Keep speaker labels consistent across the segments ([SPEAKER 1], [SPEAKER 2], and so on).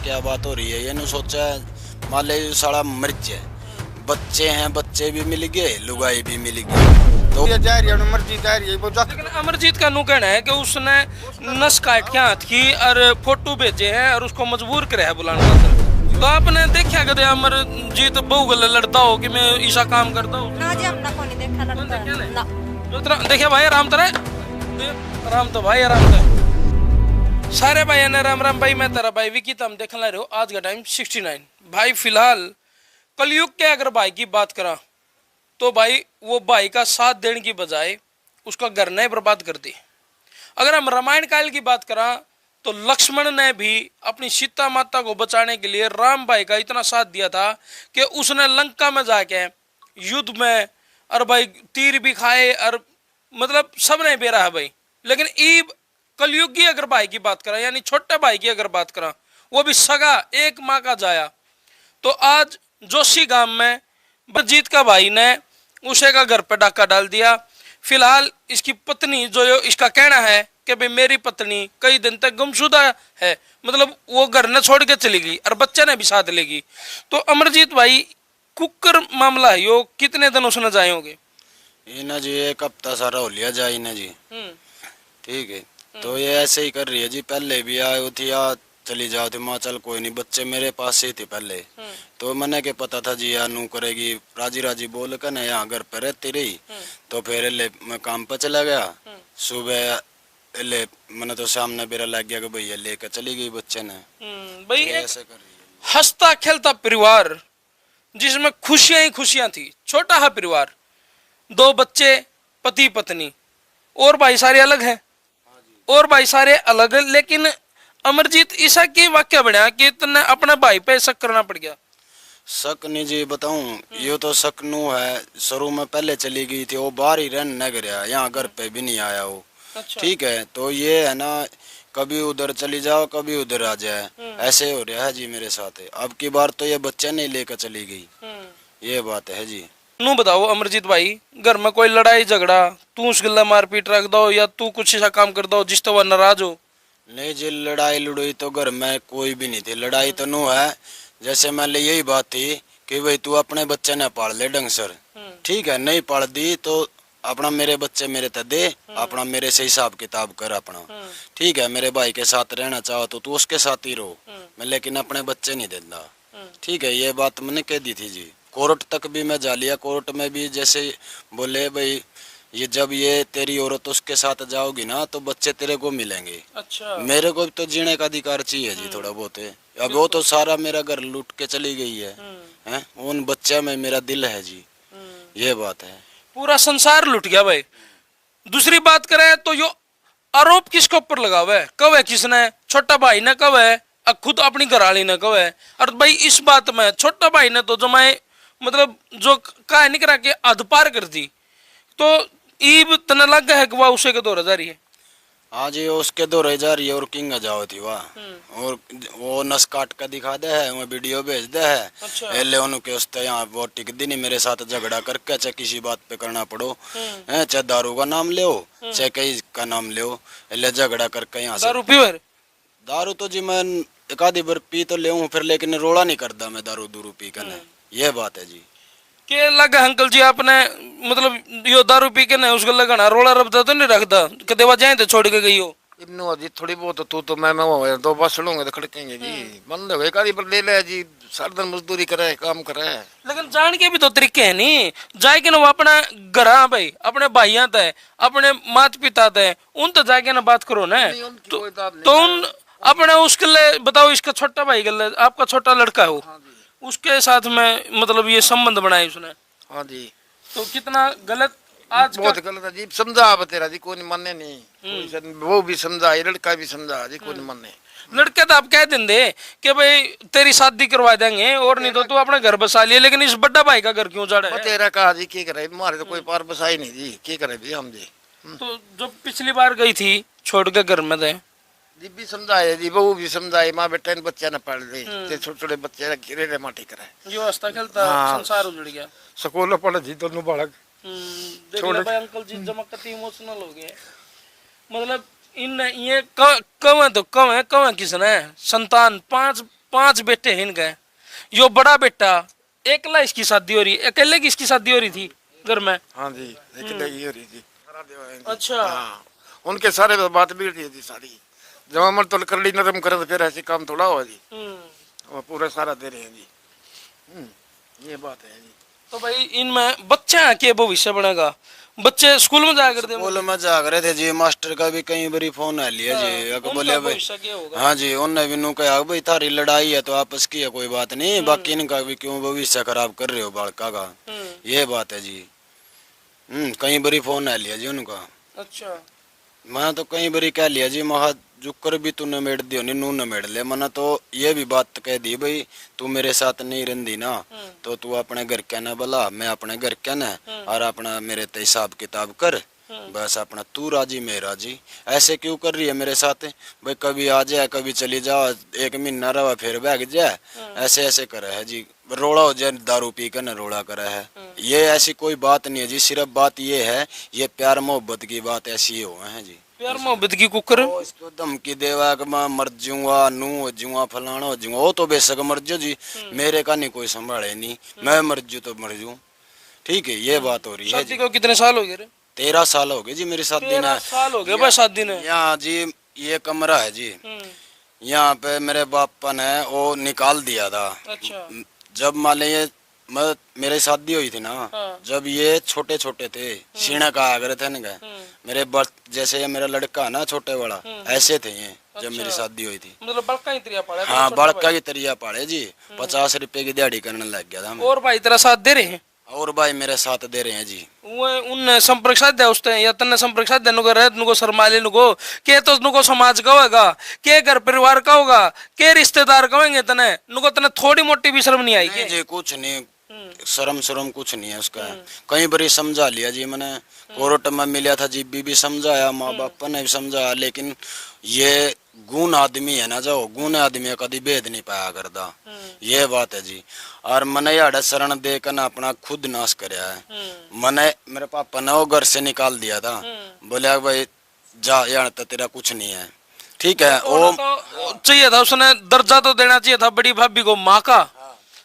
[SPEAKER 1] क्या बात हो रही है, ये नहीं सोचा मान ले साला मर्ज है, बच्चे हैं, बच्चे भी मिल गए, लुगाई भी मिल गई, तो
[SPEAKER 2] ये जा रही है मर्जी जा रही है वो
[SPEAKER 3] लेकिन अमरजीत का नु कहना है कि उसने नस काट के हाथ की और फोटो भेजे हैं और उसको मजबूर करे है बुलाने खातर। तो आपने देखा कदे अमरजीत बहु गल लड़ता हो कि मैं ईसा काम करता हूँ
[SPEAKER 4] ना जी अपना कोनी देखा लगता है ना
[SPEAKER 3] जो तरह देखिए भाई आराम तरह आराम तो भाई आराम तो सारे भाई ने राम राम भाई, मैं तेरा भाई विकी, तुम देख ला रहे हो आज का टाइम 69 भाई। फिलहाल कलयुग के अगर भाई की बात करा तो भाई वो भाई का साथ देने की बजाय उसका घर ने बर्बाद कर दी। अगर हम रामायण काल की बात करा तो लक्ष्मण ने भी अपनी सीता माता को बचाने के लिए राम भाई का इतना साथ दिया था कि उसने लंका में जाके युद्ध में और भाई तीर भी खाए और मतलब सब ने बेरा है भाई। लेकिन ईब कलयुग की अगर भाई की बात करा यानी छोटे भाई की अगर बात करा, वो भी सगा एक माँ का जाया, तो आज जोशी गांव में बजीत का भाई ने उसे का घर पे डाका डाल दिया। फिलहाल इसकी पत्नी जो इसका कहना है कि भाई मेरी पत्नी कई दिन तक गुमशुदा है, मतलब वो घर न छोड़ के चली गई और बच्चे ने भी साथ लेगी। तो अमरजीत भाई कुकर मामला है यो, कितने दिन उसने जाए होंगे?
[SPEAKER 1] ये ना जी एक हफ्ता सारा हो लिया जाए ना जी, ठीक है। तो ये ऐसे ही कर रही है जी, पहले भी आई थी या चली जाओ थी, माँ चल कोई नहीं, बच्चे मेरे पास ही थे पहले, तो मैंने के पता था जी यार नू करेगी, राजी राजी बोल कर ना यहाँ घर पे रहती रही। तो फिर ले मैं काम पे चला गया, सुबह ले मैंने तो सामने बेरा लग गया कि भैया लेकर चली गई बच्चे ने।
[SPEAKER 3] भाई
[SPEAKER 1] ऐसे कर रही है,
[SPEAKER 3] हंसता खेलता परिवार जिसमें खुशियां ही खुशियां थी, छोटा हा परिवार, दो बच्चे, पति पत्नी, और भाई सारे अलग हैं, और भाई सारे अलग हैं। लेकिन अमरजीत ईसा की वाक्य बना कि तुमने अपने भाई पे शक करना पड़ गया।
[SPEAKER 1] शक नहीं जी बताऊं, ये तो शक नू है, शुरू में पहले चली गई थी, वो बाहर ही रहने न गया, यहाँ घर पे भी नहीं आया वो।
[SPEAKER 3] अच्छा।
[SPEAKER 1] ठीक है, तो ये है ना कभी उधर चली जाओ कभी उधर आ जाए, ऐसे हो रहा है जी मेरे साथ। अब की बार तो ये बच्चे नहीं लेकर चली गई, ये बात है जी।
[SPEAKER 3] नू बताओ अमरजीत भाई, घर में कोई लड़ाई झगड़ा, तू उस गला मारपीट रख दो या तू कुछ ऐसा काम कर दो जिससे वह नाराज हो?
[SPEAKER 1] नहीं जी, लड़ाई लड़ोई तो घर में कोई भी नहीं थी, लड़ाई तो नू है, जैसे मान ली यही बात थी कि भाई तू अपने बच्चे ने पाल ले ढंग सर, ठीक है, नहीं पाल दी तो अपना मेरे बच्चे मेरे ते दे, अपना मेरे से हिसाब किताब कर अपना, ठीक है, मेरे भाई के साथ रहना चाहो तो तू उसके साथ ही रहो, मैं लेकिन अपने बच्चे नहीं देता, ठीक है, ये बात मैंने कह दी थी जी। कोर्ट तक भी मैं जा लिया, कोर्ट में भी जैसे बोले भाई ये जब ये तेरी औरत उसके साथ जाओगी ना तो बच्चे तेरे को मिलेंगे। अच्छा। मेरे को तो जीने का अधिकार चाहिए जी थोड़ा बहुत है, अब वो तो सारा मेरा घर लूट के चली गई है, हैं? उन बच्चे में मेरा दिल है जी, ये बात है।
[SPEAKER 3] पूरा संसार लुट गया भाई। दूसरी बात करें तो यो आरोप किसके ऊपर लगा हुआ है, कब है किसने? छोटा भाई ने कब है, खुद अपनी घरवाली ने कब है। और भाई इस बात में छोटा भाई ने तो जमाए मतलब जो कहा नहीं करा के हद पार कर दी, तो ईब तना लग है कि वह उसे के दौर जा रही है।
[SPEAKER 1] हाँ जी, उसके दो रह जा रही है और किंग जाओ थी वाह, और वो नस काट का दिखा दे है, वो वीडियो भेज दे है।
[SPEAKER 3] अच्छा।
[SPEAKER 1] एले उनके उसते यहाँ वो टिक दी नहीं मेरे साथ झगड़ा करके, चाहे किसी बात पे करना पड़ो, चाहे दारू का नाम ले, चाहे कहीं का नाम ले, एले झगड़ा करके यहाँ से।
[SPEAKER 3] दारू पीवर?
[SPEAKER 1] दारू तो जी मैं एक आधी बार पी तो ले फिर, लेकिन रोड़ा नहीं करता मैं दारू दूरू पी कर, ये बात है जी।
[SPEAKER 3] के लगा अंकल जी आपने मतलब यो दारू पी के ना उसको लगाना रोला रबता तो नहीं रखता, कदे वह जाए तो छोड़ के गई हो?
[SPEAKER 2] इन्नो जी थोड़ी बहुत तू तो मैं हो दो बस लूंगे तो खड़केंगे जी, बंद हो गए पर ले ले जी, सारा दिन मजदूरी करे काम करे।
[SPEAKER 3] लेकिन जान के भी तो तरीके है नहीं, जाए के ना वो अपना घर भाई, अपने भाइयों तय, अपने माता पिता तय, उन तो जाके ना बात करो ना, तो उन अपने उसके लिए बताओ, इसका छोटा भाई गल आपका छोटा लड़का हो, उसके साथ में मतलब ये संबंध बनाए उसने।
[SPEAKER 2] हाँ जी,
[SPEAKER 3] तो कितना गलत, आज
[SPEAKER 2] बहुत गलत है जी, समझा अब तेरा जी कोई मानने नहीं, कोई वो भी समझा, लड़का भी समझा जी, कोई मानने।
[SPEAKER 3] लड़के तो आप कह देंगे कि भाई तेरी शादी करवा देंगे और नहीं तो तू अपना घर बसा लिया, लेकिन इस बड़ा भाई का घर क्यों उजाड़ा है?
[SPEAKER 2] तेरा कहा जी क्या करे, हमारे तो कोई पार बसाई नहीं जी, क्या करे भी हम जी।
[SPEAKER 3] तो जो पिछली बार गई थी छोड़ के घर में थे
[SPEAKER 2] जी भी समझाए जी, बहू भी समझाए, माँ बेटा ने बच्चे न पढ़ ली, छोटे छोटे बच्चे गिरे माटी करे,
[SPEAKER 3] जो हंसता खेलता संसार उजड़ गया।
[SPEAKER 2] स्कूल पढ़े जी दोनों बालक
[SPEAKER 3] छोटे भाई अंकल जी जमकती इमोशनल हो गए, मतलब इन ये कम है तो कम है किसने संतान, 5 बेटे हैं इनके। यो बड़ा बेटा एकला इसकी शादी हो रही, अकेले की इसकी शादी हो रही थी घर में।
[SPEAKER 2] हाँ जी, एक लगी हो रही जी।
[SPEAKER 3] अच्छा।
[SPEAKER 2] हाँ, उनके सारे बात बिगड़ रही थी सारी। जब अमर तो कर ली नरम करे तो फिर ऐसे काम थोड़ा हुआ जी। वो पूरा सारा दे रहे हैं जी। ये बात है जी।
[SPEAKER 3] तो भाई इनमें बच्चे हैं के भविष्य बनेगा, बच्चे स्कूल में जाया करते
[SPEAKER 1] स्कूल में जा रहे थे जी, मास्टर का भी कई बारी फोन आ लिया जी।
[SPEAKER 3] उनका
[SPEAKER 1] बोले भाई,
[SPEAKER 3] भविष्य क्या होगा?
[SPEAKER 1] हाँ जी, उनने भी नू कहा भाई थारी लड़ाई है तो आपस की है, कोई बात नहीं, बाकी इनका भी क्यों भविष्य खराब कर रहे हो बालका का, ये बात है जी। कई बारी फोन आ लिया जी उनका।
[SPEAKER 3] अच्छा।
[SPEAKER 1] मैं तो कई बारी कह लिया जी, महा जुकर भी तूने मेड़ दियो नहीं, नू न मेड़ ले। मैंने तो ये भी बात कह दी भाई तू मेरे साथ नहीं रहती ना तो तू अपने घर क्या ना बुला, मैं अपने घर क्या ना, और अपना मेरे ते हिसाब किताब कर, बस अपना तू राजी मैं राजी। ऐसे क्यों कर रही है मेरे साथ भाई, कभी आ जाए कभी चली जाओ, 1 महीना रहा फिर भाग जाए, ऐसे ऐसे करे है जी। रोड़ा हो जाए दारू पी कर न रोड़ा करे है, ये ऐसी कोई बात नहीं है जी। सिर्फ बात ये है, ये प्यार मोहब्बत की बात ऐसी हो है जी।
[SPEAKER 3] प्यार मोहब्बत की कुकर।
[SPEAKER 1] ओ इसको धमकी देवा कि मैं मर जाऊंगा, नू हो जाऊंगा, फलाना हो जाऊंगा, वो तो बेशक मर जाओ जी, मेरे का नहीं कोई संभाले नहीं, मैं मर जू तो मर जू। ठीक है, ये बात हो रही है
[SPEAKER 3] शादी
[SPEAKER 1] जी।
[SPEAKER 3] को कितने साल हो गए रे?
[SPEAKER 1] 13 साल हो गए जी मेरी शादी
[SPEAKER 3] 13
[SPEAKER 1] ने।
[SPEAKER 3] साल हो गए भाई शादी ने।
[SPEAKER 1] यहाँ जी ये कमरा है जी, यहाँ पे मेरे बापा ने वो निकाल दिया था।
[SPEAKER 3] अच्छा।
[SPEAKER 1] जब मान लीजिए मैं मेरी शादी हुई थी ना,
[SPEAKER 3] हाँ।
[SPEAKER 1] जब ये छोटे छोटे थे, सीना का आगर थे ना, मेरे बर्थ जैसे ये मेरा लड़का ना छोटे बड़ा ऐसे थे ये जब मेरी शादी हुई थी।
[SPEAKER 3] मतलब बड़का ही तरिया पाड़ा।
[SPEAKER 1] हाँ, बड़का की तरिया पाड़े जी, 50 रुपए की दिहाड़ी करने लग गया था मैं।
[SPEAKER 3] और भाई तेरा साथ दे रहे हैं?
[SPEAKER 1] और भाई मेरे साथ दे रहे हैं जी।
[SPEAKER 3] वो उन संपर्क साध्य उसते या तन्ने संपर्क साध्य नुको रहत नुको शर्माले नुको के तो नुको समाज का होगा, के घर परिवार का होगा, के रिश्तेदार का होंगे तने नुको तने थोड़ी मोटी भी शर्म नहीं आई
[SPEAKER 1] नहीं
[SPEAKER 3] के?
[SPEAKER 1] जी, कुछ नहीं, शर्म कुछ नहीं है उसका। कई बारी समझा लिया जी मैंने, कोर्ट में मिला था जी, भी समझाया, माँ बाप ने भी समझाया, लेकिन ये गुण आदमी है ना, जो गुण आदमी कभी भेद नहीं पाया करता, ये बात है जी। और मैंने यार शरण देकर ना अपना खुद नाश कराया है। मैंने मेरे पापा ने वो घर से निकाल दिया था, बोले भाई जा यार तो तेरा कुछ नहीं है। ठीक है, वो
[SPEAKER 3] तो चाहिए था, उसने दर्जा तो देना चाहिए था बड़ी भाभी को माँ का,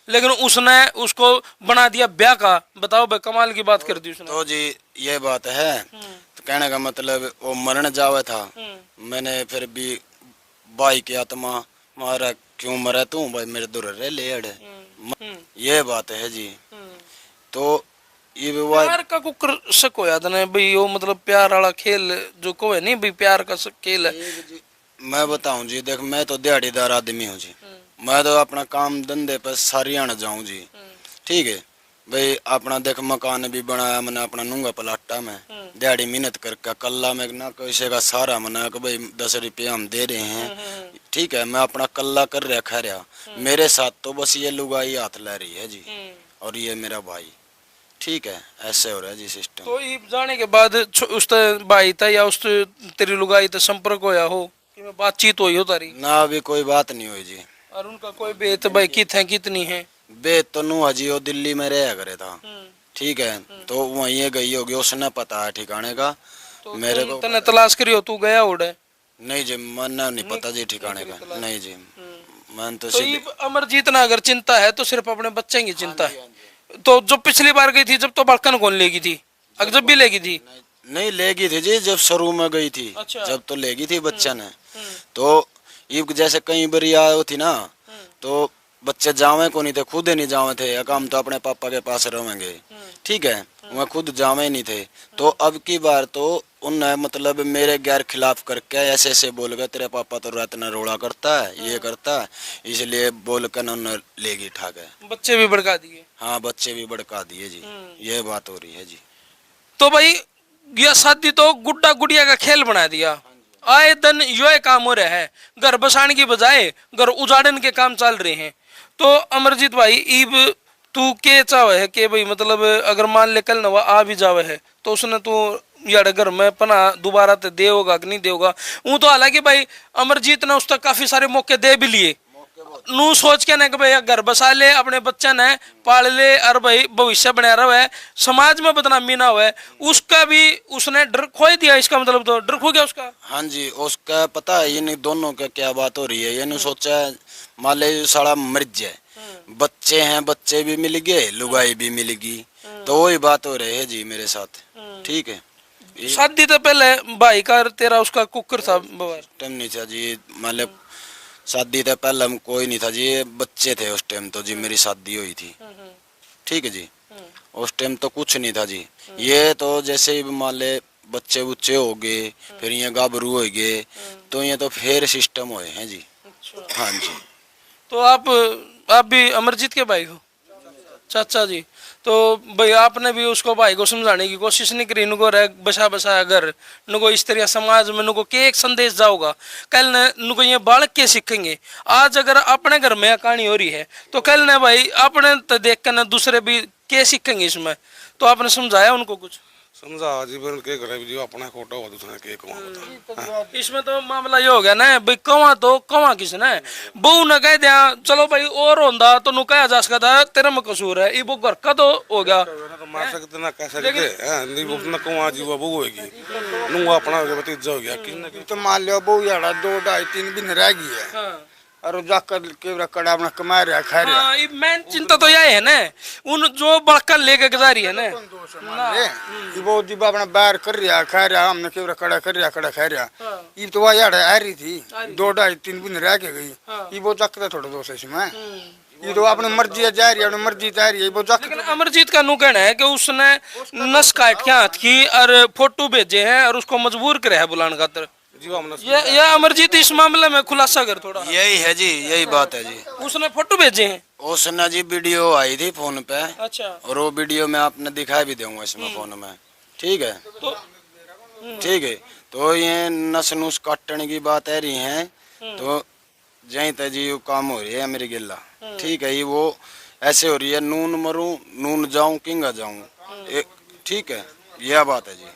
[SPEAKER 3] लेकिन उसने उसको बना दिया ब्याह का। बताओ भाई, कमाल की बात कर दी उसने।
[SPEAKER 1] तो जी ये बात है, तो कहने का मतलब वो मरण जावे था, मैंने फिर भी भाई की आत्मा मारा क्यों मरा तू भाई मेरे दूर रह ले अड़े, ये बात है जी। तो ये
[SPEAKER 3] प्यार का कुकर शक हो जाता ना भाई, वो मतलब प्यार वाला खेल जो को है नहीं भाई, प्यार का खेल है।
[SPEAKER 1] मैं बताऊं जी, देख मैं तो दिहाड़ीदार आदमी हूँ जी, मैं तो अपना काम धंधे पर सारी आना जाऊं जी। ठीक है भाई, अपना देख मकान भी बनाया मैंने अपना नूंगा पलाटा में, दिहाड़ी मेहनत करके कल्ला में ना किसी का सहारा मना कि भाई 10 रुपये हम दे रहे हैं। ठीक है, मैं अपना कल्ला कर रखा रहा, मेरे साथ तो बस ये लुगाई हाथ ला रही है जी, और ये मेरा भाई। ठीक है, ऐसे हो रहा है जी सिस्टम।
[SPEAKER 3] तो ये जाने के बाद उस भाई था या उस तेरी लुगाई तो संपर्क होया हो कि मैं बातचीत हुई हो तारी?
[SPEAKER 1] ना अभी कोई बात नहीं हुई जी।
[SPEAKER 3] और उनका कोई बेत भाई कित है कितनी है?
[SPEAKER 1] बेत तो नू हजी वो दिल्ली में रहा करे था। ठीक है, तो वहीं गई होगी, उसने पता है ठिकाने का।
[SPEAKER 3] तो
[SPEAKER 1] मेरे को
[SPEAKER 3] तने तलाश करी हो, तू गया उड़े?
[SPEAKER 1] नहीं जी, मैंने नहीं पता जी ठिकाने का, नहीं जी। मैं तो
[SPEAKER 3] तो ये अमरजीत ना अगर चिंता है तो सिर्फ अपने बच्चे की चिंता है। तो जो पिछली बार गई थी जब तो बड़कन कौन लेगी थी? अगर जब भी लेगी थी?
[SPEAKER 1] नहीं लेगी थी जी, जब शुरू में गई थी।
[SPEAKER 3] अच्छा।
[SPEAKER 1] जब तो लेगी थी बच्चा ने। तो ये जैसे कई बारी आयो थी ना, तो बच्चे जावे को नहीं थे, खुद ही नहीं जावे थे, हम तो अपने पापा के पास रहेंगे। ठीक है, वह खुद जावे नहीं थे। तो अब की बार तो उन्हें मतलब मेरे गैर खिलाफ करके ऐसे ऐसे बोल गए, तेरे पापा तो रात न रोड़ा करता है, ये करता है, इसलिए बोल कर उन्हें लेगी ठा गए।
[SPEAKER 3] बच्चे भी भड़का दिए?
[SPEAKER 1] हाँ, बच्चे भी भड़का दिए जी, ये बात हो रही है जी।
[SPEAKER 3] तो भाई यह शादी तो गुड्डा गुड़िया का खेल बना दिया। आए दिन यो काम हो रहा है, घर बसाने की बजाय घर उजाड़न के काम चल रहे हैं। तो अमरजीत भाई ईब तू के चावे है कि भाई मतलब अगर मान ले कल नवा आ भी जावे है तो उसने तू यार घर में पना दोबारा तो दे होगा कि नहीं दे होगा? वो तो हालांकि भाई अमरजीत ने उस तक काफी सारे मौके दे भी लिए, नू सोच के ना कि भाई घर बसा ले, अपने बच्चा ने पाल ले और भाई भविष्य बना रहा है, समाज में बदनामी ना हुआ, उसका भी उसने डर खो दिया। इसका मतलब तो डर खो गया उसका।
[SPEAKER 1] हाँ जी, उसका पता है इन दोनों का क्या बात हो रही है, ये नहीं सोचा मान ले जो साला मर्ज है, बच्चे हैं, बच्चे भी मिल गए, लुगाई भी मिल गई, तो वही बात हो रही है जी मेरे साथ। ठीक है,
[SPEAKER 3] शादी तो पहले भाई का तेरा उसका कुकर था बवार।
[SPEAKER 1] टाइम नहीं था जी, मतलब शादी तो पहले हम कोई नहीं था जी, ये बच्चे थे उस टाइम तो जी मेरी शादी हुई थी। ठीक है जी, उस टाइम तो कुछ नहीं था जी। ये तो जैसे ही मान ले बच्चे बुच्चे हो गए, फिर ये गाभरू हो गए, तो ये तो फिर सिस्टम हुए हैं जी। हाँ जी।
[SPEAKER 3] तो आप भी अमरजीत के भाई हो, चाचा जी। तो भाई आपने भी उसको भाई को समझाने की कोशिश नहीं करी, नुको रह बसा बसा अगर नुको इस तरह समाज में नुको के एक संदेश जाओगा, कल न नुको ये बालक के सीखेंगे। आज अगर अपने घर में कहानी हो रही है तो कल न भाई अपने तो देख कर न दूसरे भी के सीखेंगे इसमें। तो आपने समझाया उनको कुछ?
[SPEAKER 5] समझा जीवन के घर भी जो अपना खोटा हुआ दूसरा के कौन।
[SPEAKER 3] इसमें तो मामला ये हो गया ना भाई, कवा तो कवा किसने बहू ने कह दिया चलो भाई और होंदा तो नु कहा जा सकता है तेरा में कसूर है, ये वो घर का तो हो गया।
[SPEAKER 5] तो मार सकते ना कह सकते हैं, नहीं वो अपना कौन जीवा वो होगी, नु अपना भतीजा हो गया कि
[SPEAKER 2] तो मान लो बहु यार 2 2.5 3 दिन रह गई है और जाकर के कड़ा अपना कमा रहा खा रहा।
[SPEAKER 3] हाँ, ये मेन चिंता तो यह है ना, उन जो बड़का लेके गुजारी है ना,
[SPEAKER 2] ये वो दिबा अपना बाहर कर रहा खा रहा, हमने केवरा कड़ा कर रहा कड़ा खा रहा। ये तो वह यार आ रही थी 2 2.5 3 दिन रह के गई, ये वो चकता थोड़ा दोस्त इसमें। ये तो अपनी मर्जी जा रही है, अपनी मर्जी जा रही है वो
[SPEAKER 3] लेकिन अमरजीत का नु कहना है कि उसने नस काट के हाथ की और फोटो भेजे हैं और उसको मजबूर करे है बुलाने खातर। ये अमरजीत इस मामले में खुलासा कर थोड़ा।
[SPEAKER 1] यही है जी, यही बात है जी।
[SPEAKER 3] उसने फोटो भेजे हैं?
[SPEAKER 1] उसने जी वीडियो आई थी फोन पे।
[SPEAKER 3] अच्छा।
[SPEAKER 1] और वो वीडियो मैं आपने दिखा भी दूंगा इसमें फोन में। ठीक है,
[SPEAKER 3] तो
[SPEAKER 1] ठीक है। तो ये नस नुस काटने की बात आ रही है, तो जहीं तक जी वो काम हो रही है मेरी गिल्ला। ठीक है, ये वो ऐसे हो रही है, नून मरूं नून जाऊं किंगा जाऊं। ठीक है, यह बात है जी।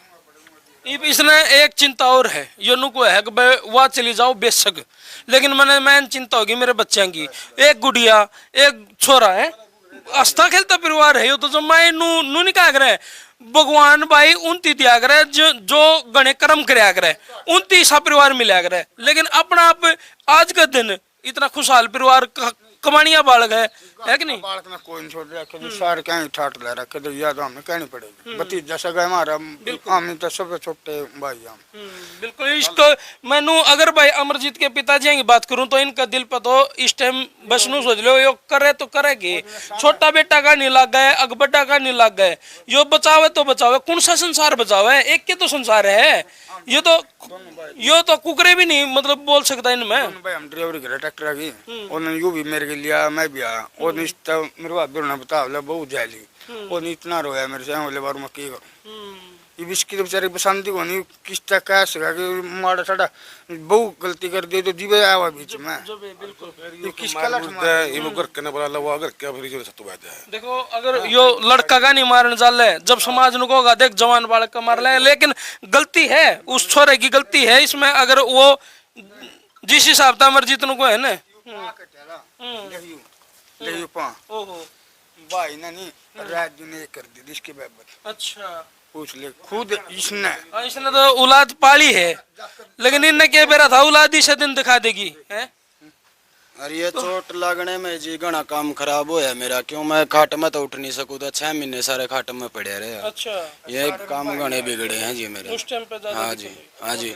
[SPEAKER 3] इसने एक चिंता और है, यो नुको है कि भाई वहाँ चली जाओ बेशक, लेकिन मैंने मेन चिंता होगी मेरे बच्चों की। एक गुड़िया एक छोरा है, हंसता खेलता परिवार है यो तो, जो मैं नू नहीं कहा करे भगवान भाई उनती दिया करे जो गणे कर्म करया करे, उनती सा परिवार मिला करे। लेकिन अपना आप आज का दिन इतना खुशहाल परिवार कमानिया बालक है कि नहीं?
[SPEAKER 2] बालक में कोई नहीं छोड़ रहा, कभी सारे कहीं ठाट ले रहा, कभी याद हमें कहनी पड़ेगी। भतीजा सगा हमारा, हम तो सबसे छोटे भाई हम।
[SPEAKER 3] बिल्कुल। इसको मैनू अगर भाई अमरजीत के पिताजी की बात करूं तो इनका दिल पर तो इस टाइम बस नू सोच लो, यो करे तो करेगी। छोटा बेटा का नहीं लग गए, अग बड्डा का नहीं लग गए, यो बचावे तो बचावे, कौन सा संसार बचावे? एक के तो संसार है ये तो कुकरे भी नहीं मतलब बोल सकता इनमें।
[SPEAKER 2] भाई हम ड्राइवर घर ट्रैक्टर की, उन्होंने यू भी मेरे के लिया, मैं भी आया, और मेरे बाप ने बता बहुत जाली, और इतना रोया मेरे से बोले बार मैं की करूं। ये बिस्किट बेचारे बसंती को नहीं किस तक कह सका कि माड़ा साड़ा बहु गलती कर दे तो जीवे आवा बीच में। ये किसका लठ
[SPEAKER 5] ये वो घर के ना बोला लवा घर के फिर जो सत्तू बैठ जाए।
[SPEAKER 3] देखो अगर यो लड़का का नहीं मारने चल है, जब समाज नु होगा देख जवान बालक का मार ले, लेकिन गलती है उस छोरे की, गलती है इसमें। अगर वो जिस हिसाब से अमरजीत नु को है ना
[SPEAKER 2] भाई ना नहीं रात ने कर दी इसके बाबत।
[SPEAKER 3] अच्छा,
[SPEAKER 2] पूछ ले खुद इसने
[SPEAKER 3] तो औलाद पाली है, लेकिन इनने क्या बेरा था औलाद इसे दिन दिखा देगी है?
[SPEAKER 1] अरे ये चोट लगने में जी घना काम खराब होया मेरा, क्यों मैं खाट में तो उठ नहीं सकूं, तो 6 महीने सारे खाट में पड़े रहे।
[SPEAKER 3] अच्छा,
[SPEAKER 1] ये काम घने बिगड़े हैं जी मेरे
[SPEAKER 3] उस टाइम पे।
[SPEAKER 1] हाँ जी, हाँ जी।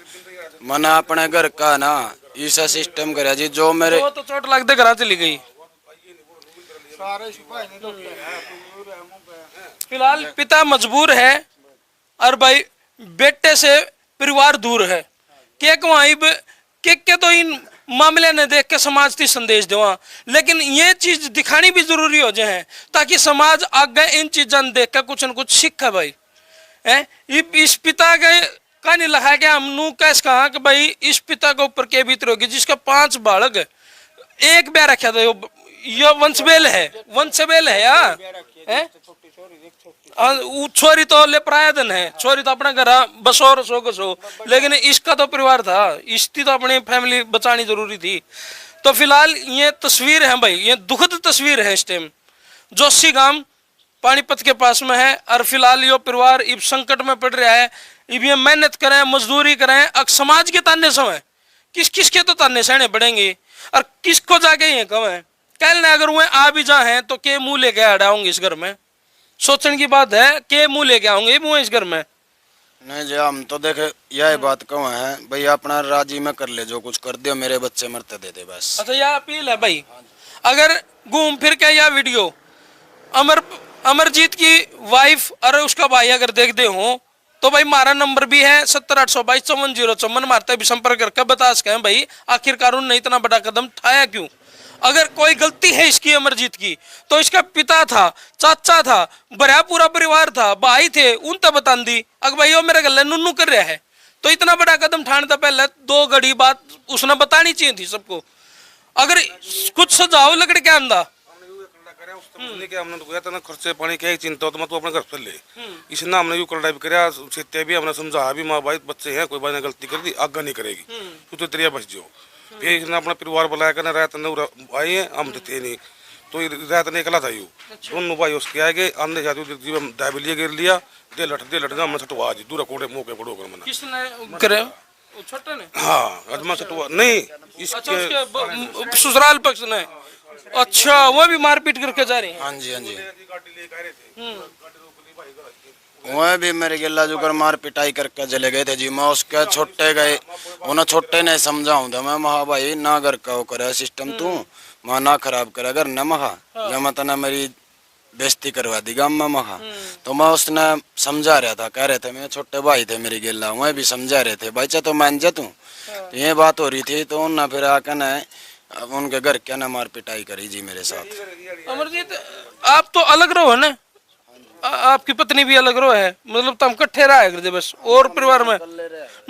[SPEAKER 1] मना अपने घर का ना ऐसा सिस्टम करा जी, जो मेरे
[SPEAKER 3] तो चोट लगते घर चली गई। फिलहाल पिता मजबूर है और भाई बेटे से परिवार दूर है। के तो इन मामले ने देख के समाज की संदेश देवा, लेकिन ये चीज दिखानी भी जरूरी हो जाए ताकि समाज आगे इन चीजों देख के कुछ न कुछ सीखे भाई है। इस पिता के का नहीं लगा कि हम नू कैसे कहा कि भाई इस पिता के ऊपर क्या बीत होगी जिसका 5 बालक, एक ब्याह रखा था यो वंशबेल है यार है? छोरी तो ले प्रायदन है, छोरी तो अपना घर बसो रसो गसो, लेकिन इसका तो परिवार था, इसकी तो अपनी फैमिली बचानी जरूरी थी। तो फिलहाल ये तस्वीर है भाई, ये दुखद तस्वीर है इस टाइम जोशी गांव पानीपत के पास में है। और फिलहाल यो परिवार इब संकट में पड़ रहा है, इब ये मेहनत करें मजदूरी करें, अब समाज के ताने समय किस किस के तो ताने सहने पड़ेंगे। और किसको जाके ये कम है कल ने अगर वो आ भी जा है तो के मुंह लेके आड़ाऊंगे इस घर में सोचने की बात है के मुंह लेके आऊंगे मुंह इस घर में
[SPEAKER 1] नहीं जी हम तो देखे यही बात कहूँ है भाई अपना राजी में कर ले जो कुछ कर दियो मेरे बच्चे मरते दे दे बस।
[SPEAKER 3] अच्छा यह अपील है भाई अगर घूम फिर के यह वीडियो अमरजीत की वाइफ और उसका भाई अगर देखते हो तो भाई हमारा नंबर भी है 70-822-5404 मारते भी संपर्क करके बता सके भाई आखिरकार उन्होंने इतना बड़ा कदम उठाया क्यों। अगर कोई गलती है इसकी अमरजीत की तो इसका पिता था चाचा था बड़ा पूरा परिवार था भाई थे उन तक बता दी अगर भाई वो मेरे गले नुन्नू कर रहा है तो इतना बड़ा कदम उठाने था पहले 2 घड़ी बात उसने बतानी चाहिए थी सबको। अगर कुछ सुझाव लकड़ के आंदा
[SPEAKER 5] हमने तो गया था ना खर्चे पानी क्या चिंता हो तो मैं तो अपने घर पर ले इसने हमने यू करड़ा भी कराया सीते भी हमने समझाया भी माँ भाई बच्चे हैं कोई भाई ने गलती कर दी आगे नहीं करेगी तू तो तेरिया बच जाओ। फिर इसने अपना परिवार बुलाया करना रात ने भाई है हम तो थे नहीं तो रात ने अकेला था यू दोनों भाई उसके आगे आने जाते दाबिलिया गिर लिया दे लट गया मैं छटवा जी दूर कोटे मुँह के पड़ो कर मैंने
[SPEAKER 3] किसने करे छोटे ने
[SPEAKER 5] हाँ अजमा छटवा नहीं
[SPEAKER 3] अच्छा उसके ससुराल पक्ष ने अच्छा वो भी मारपीट करके जा रहे हैं।
[SPEAKER 1] हाँ जी वह भी मेरे गिल्ला जुकर मार पिटाई करके चले गए थे जी। मैं उसके छोटे गए उन्हें छोटे ने समझाऊं था मैं महा भाई ना घर का वो करे सिस्टम तू माँ ना खराब करे अगर न महा या मत ना मेरी बेइज्जती करवा दी गाँव में महा तो मैं उसने समझा रहा था कह रहे थे मेरे छोटे भाई थे मेरी गिल्ला वह भी समझा रहे थे भाई चा तो मान जा तू तो ये बात हो रही थी तो उन फिर आकर न अब उनके घर क्या ना मार पिटाई करी जी मेरे साथ।
[SPEAKER 3] अमरजीत आप तो अलग रहो है ना आपकी पत्नी भी अलग रहो है मतलब तुम इकट्ठे रहा करते बस और परिवार में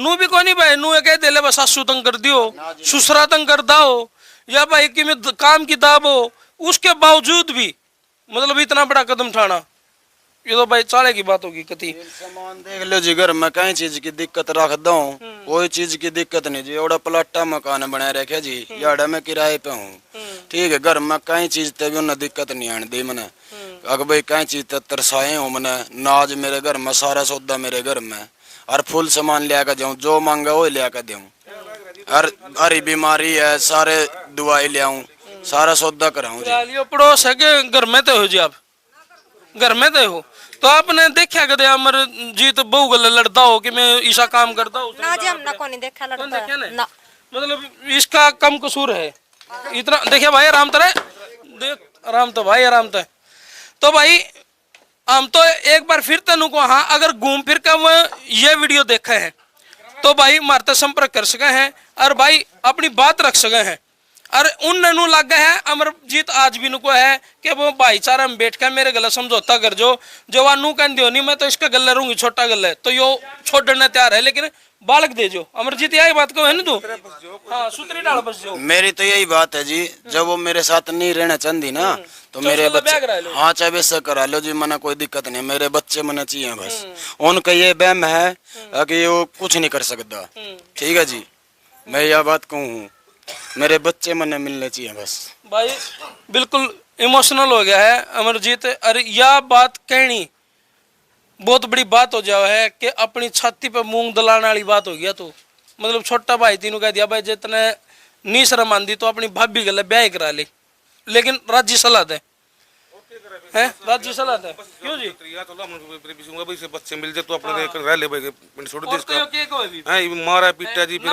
[SPEAKER 3] नू भी कोई नहीं भाई नू कह दे बस सासू तंग कर दियो ससुरा तंग कर दाओ या भाई कि में काम की दाब हो उसके बावजूद भी मतलब इतना बड़ा कदम उठाना ये तो भाई चाले की बात होगी कति
[SPEAKER 1] सामान देख लो जी घर में कई चीज की दिक्कत रख दो कोई चीज की दिक्कत नहीं जी ओड़ा प्लाटा मकान बना रखे जी याड़ा में किराए पे हूँ ठीक है घर में कई चीज ते भी उन्हें दिक्कत नहीं आने दी मैंने अगर भाई कई चीज ते तरसाए हूँ मैंने नाज मेरे घर में सारा सौदा मेरे घर में और फुल सामान लिया कर जाऊँ जो मांगा वो लिया कर दूँ हरी बीमारी है सारे दवाई ले आऊँ सारा सौदा कराऊँ जी।
[SPEAKER 3] पड़ोस है के घर में तो हो जी आप घर में तो हो तो आपने देखा कदे अमरजीत बहु गल लड़ता हो कि मैं ईसा काम करता हूँ
[SPEAKER 4] ना जी हमने को नहीं देखा लड़ता ना
[SPEAKER 3] मतलब इसका कम कसूर है इतना देखिए भाई आराम तो देख आराम तो भाई आराम तो भाई हम तो एक बार फिर तेन को हाँ अगर घूम फिर कर वो ये वीडियो देखे हैं तो भाई मारते संपर्क कर सके हैं और भाई अपनी बात रख सके हैं और उन ननू लग है अमरजीत आज भी नुको है कि वो भाईचारा में बैठ कर मेरे गले समझौता कर जो वानू कह दियो नहीं मैं तो इसका गले रहूंगी छोटा गले तो यो छोड़ने तैयार है लेकिन बालक दे जो अमरजीत यही बात को है ना तू हाँ सुतरी डाल बस जो
[SPEAKER 1] मेरी तो यही बात है जी जब वो मेरे साथ नहीं रहना चाहती ना तो मेरे बच्चे हाँ चाहे वैसे करा लो जी मना कोई दिक्कत नहीं मेरे बच्चे मना चाहिए बस उनका ये वहम है कि वो कुछ नहीं कर सकता ठीक है जी मैं यह बात कहूँ मेरे बच्चे मने मिलने चाहिए बस।
[SPEAKER 3] भाई बिल्कुल इमोशनल हो गया है अमरजीत अरे यह बात कहनी बहुत बड़ी बात हो जाओ है कि अपनी छाती पे मूंग दलाने वाली बात हो गया तो मतलब छोटा भाई तीनों कह दिया भाई जितने नी शर्म आंदी तो अपनी भाभी गले ब्याह करा ले लेकिन राज्य सलाह दे है राज्य सलाह दे क्यों जी
[SPEAKER 5] बच्चे मिल जाए तो अपने रह ले भाई छोड़ दे इसका
[SPEAKER 3] हां
[SPEAKER 5] मारा पीटा जी फिर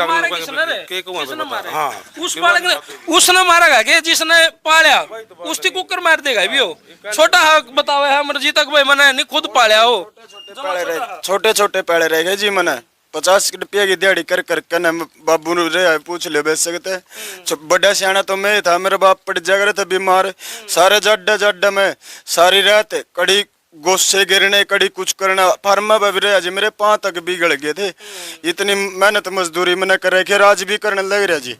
[SPEAKER 5] के को हां
[SPEAKER 3] उस बालक ने उसने मारा के जिसने पाला उसकी कुकर मार देगा भी हो छोटा हक बतावे है अमरजीत तक भाई मैंने नहीं खुद पाला हो
[SPEAKER 1] छोटे छोटे पेड़े रह गए जी मैंने 50 रुपये की दिहाड़ी कर कर बाबू रे पूछ ले बेच सकते बड़ा सियाना तो मैं था मेरे बाप पड़ जाकर था बीमार सारे जड्डा में सारी रात कड़ी गोस्से गिरने कड़ी कुछ करना फार्मा भी रहा जी मेरे पाँव तक बिगड़ गए थे इतनी मेहनत मजदूरी मैंने कर रखी राज भी करने लग रहा जी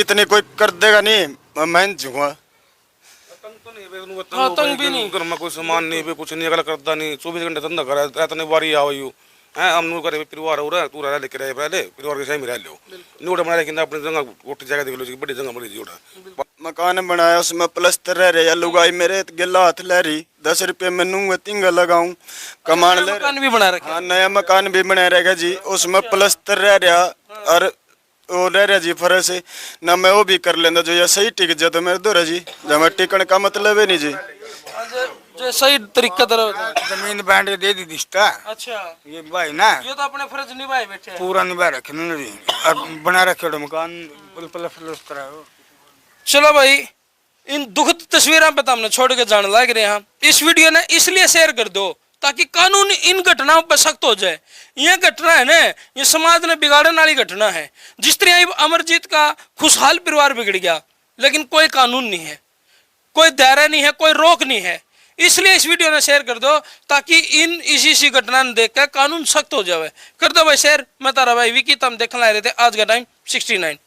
[SPEAKER 1] इतनी कोई कर देगा नहीं मैं झुआ
[SPEAKER 3] तंग भी नहीं
[SPEAKER 5] घर में कोई सामान नहीं कुछ नहीं अगला करता नहीं 24 घंटे धंधा कर रात ने बारी आओ यू है हम करे परिवार हो रहा तू रह लेके रहे पहले परिवार के सही में रह लो नोट बना लेकिन अपनी जगह कोठी जगह देख लो बड़ी जगह बड़ी जी उड़ा
[SPEAKER 1] मकान बनाया उसमें प्लस्तर रह रहे लुगाई मेरे गिला हाथ ले रही 10 रुपये मैं नूंगा तिंगा लगाऊं कमान ले
[SPEAKER 3] मकान भी बना रखा
[SPEAKER 1] हाँ नया मकान भी बना रहेगा जी उसमें प्लस्तर रह रहा और वो रह रहा जी फर्ज है ना मैं वो भी कर लेंदा जो ये सही टिक जाए तो मेरे दो जी जब मैं टिकने का मतलब है नहीं जी
[SPEAKER 3] जो सही तरीका तरह
[SPEAKER 2] जमीन बांट के दे दी दिस्ता।
[SPEAKER 3] अच्छा
[SPEAKER 2] ये भाई ना
[SPEAKER 3] ये तो अपने फर्ज निभाए बैठे हैं।
[SPEAKER 2] पूरा निभा रखे ना जी, अब बना रखे हो मकान प्लस
[SPEAKER 3] चलो भाई इन दुखद तस्वीरों पे तो हमने छोड़ के जाने लग रहे हैं। इस वीडियो ने इसलिए शेयर कर दो ताकि कानून इन घटनाओं पर सख्त हो जाए। यह घटना है ना, ये समाज ने बिगाड़ने वाली घटना है। जिस तरह अमरजीत का खुशहाल परिवार बिगड़ गया, लेकिन कोई कानून नहीं है, कोई दायरा नहीं है, कोई रोक नहीं है। इसलिए इस वीडियो ने शेयर कर दो ताकि इन इसी घटना ने देख कर कानून सख्त हो जाए। कर दो भाई शेयर। मैं तारा भाई विकी, तुम देखने ला रहे थे आज का टाइम 69।